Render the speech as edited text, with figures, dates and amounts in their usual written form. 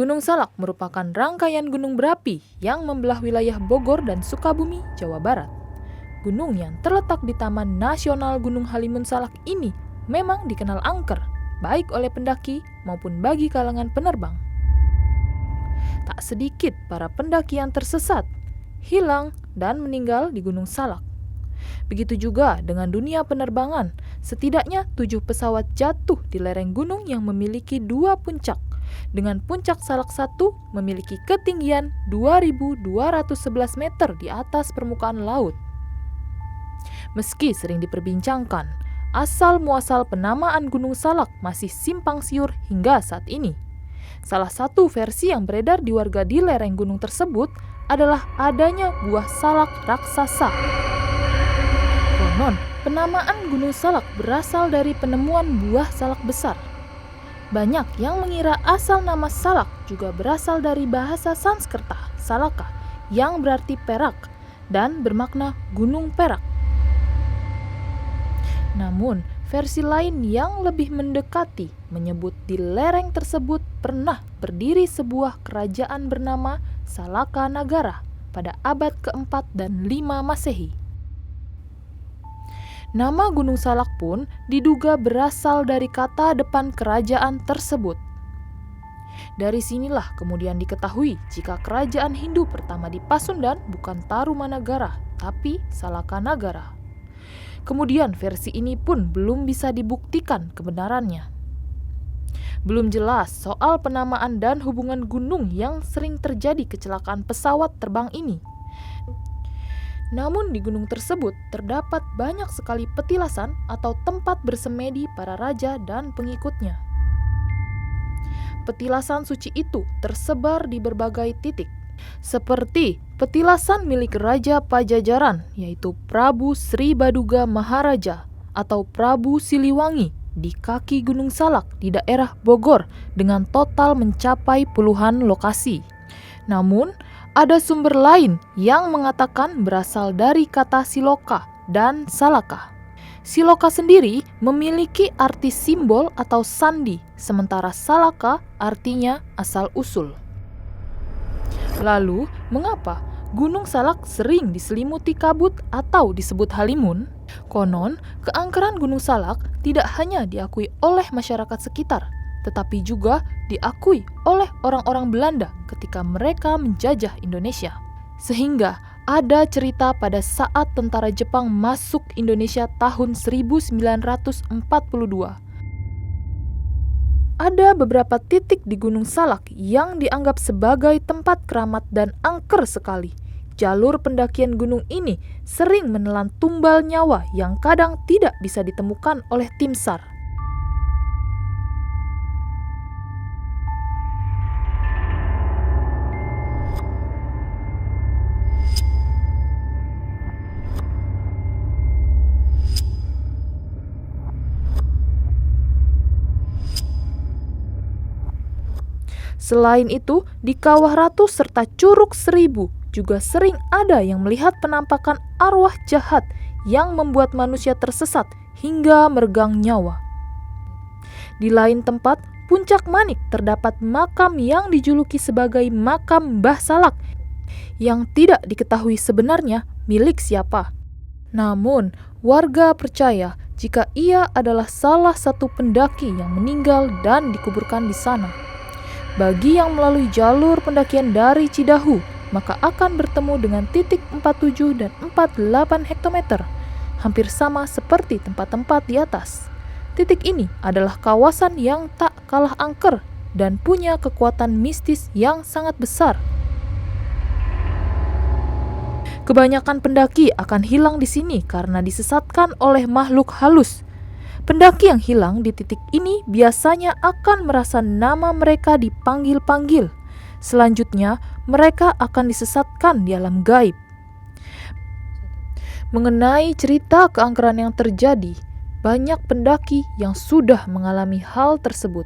Gunung Salak merupakan rangkaian gunung berapi yang membelah wilayah Bogor dan Sukabumi, Jawa Barat. Gunung yang terletak di Taman Nasional Gunung Halimun Salak ini memang dikenal angker, baik oleh pendaki maupun bagi kalangan penerbang. Tak sedikit para pendaki yang tersesat, hilang, dan meninggal di Gunung Salak. Begitu juga dengan dunia penerbangan, setidaknya 7 pesawat jatuh di lereng gunung yang memiliki 2 puncak, dengan puncak Salak 1 memiliki ketinggian 2.211 meter di atas permukaan laut. Meski sering diperbincangkan, asal-muasal penamaan Gunung Salak masih simpang siur hingga saat ini. Salah satu versi yang beredar di warga di lereng gunung tersebut adalah adanya buah salak raksasa. Konon, penamaan Gunung Salak berasal dari penemuan buah salak besar. Banyak yang mengira asal nama salak juga berasal dari bahasa Sanskerta, salaka, yang berarti perak dan bermakna gunung perak. Namun, versi lain yang lebih mendekati menyebut di lereng tersebut pernah berdiri sebuah kerajaan bernama Salaka Nagara pada abad ke-4 dan 5 Masehi. Nama Gunung Salak pun diduga berasal dari kata depan kerajaan tersebut. Dari sinilah kemudian diketahui jika kerajaan Hindu pertama di Pasundan bukan Tarumanagara, tapi Salaka Nagara. Kemudian versi ini pun belum bisa dibuktikan kebenarannya. Belum jelas soal penamaan dan hubungan gunung yang sering terjadi kecelakaan pesawat terbang ini. Namun di gunung tersebut terdapat banyak sekali petilasan atau tempat bersemedi para raja dan pengikutnya. Petilasan suci itu tersebar di berbagai titik, seperti petilasan milik Raja Pajajaran, yaitu Prabu Sri Baduga Maharaja atau Prabu Siliwangi di kaki Gunung Salak di daerah Bogor dengan total mencapai puluhan lokasi. Namun, ada sumber lain yang mengatakan berasal dari kata siloka dan salaka. Siloka sendiri memiliki arti simbol atau sandi, sementara salaka artinya asal-usul. Lalu, mengapa Gunung Salak sering diselimuti kabut atau disebut halimun? Konon, keangkeran Gunung Salak tidak hanya diakui oleh masyarakat sekitar, tetapi juga diakui oleh orang-orang Belanda ketika mereka menjajah Indonesia. Sehingga ada cerita pada saat tentara Jepang masuk Indonesia tahun 1942. Ada beberapa titik di Gunung Salak yang dianggap sebagai tempat keramat dan angker sekali. Jalur pendakian gunung ini sering menelan tumbal nyawa yang kadang tidak bisa ditemukan oleh tim SAR. Selain itu, di Kawah Ratu serta Curug Seribu juga sering ada yang melihat penampakan arwah jahat yang membuat manusia tersesat hingga meregang nyawa. Di lain tempat, Puncak Manik terdapat makam yang dijuluki sebagai makam Mbah Salak yang tidak diketahui sebenarnya milik siapa. Namun, warga percaya jika ia adalah salah satu pendaki yang meninggal dan dikuburkan di sana. Bagi yang melalui jalur pendakian dari Cidahu, maka akan bertemu dengan titik 47 dan 48 hektometer, hampir sama seperti tempat-tempat di atas. Titik ini adalah kawasan yang tak kalah angker dan punya kekuatan mistis yang sangat besar. Kebanyakan pendaki akan hilang di sini karena disesatkan oleh makhluk halus. Pendaki yang hilang di titik ini biasanya akan merasa nama mereka dipanggil-panggil. Selanjutnya, mereka akan disesatkan di alam gaib. Mengenai cerita keangkeran yang terjadi, banyak pendaki yang sudah mengalami hal tersebut.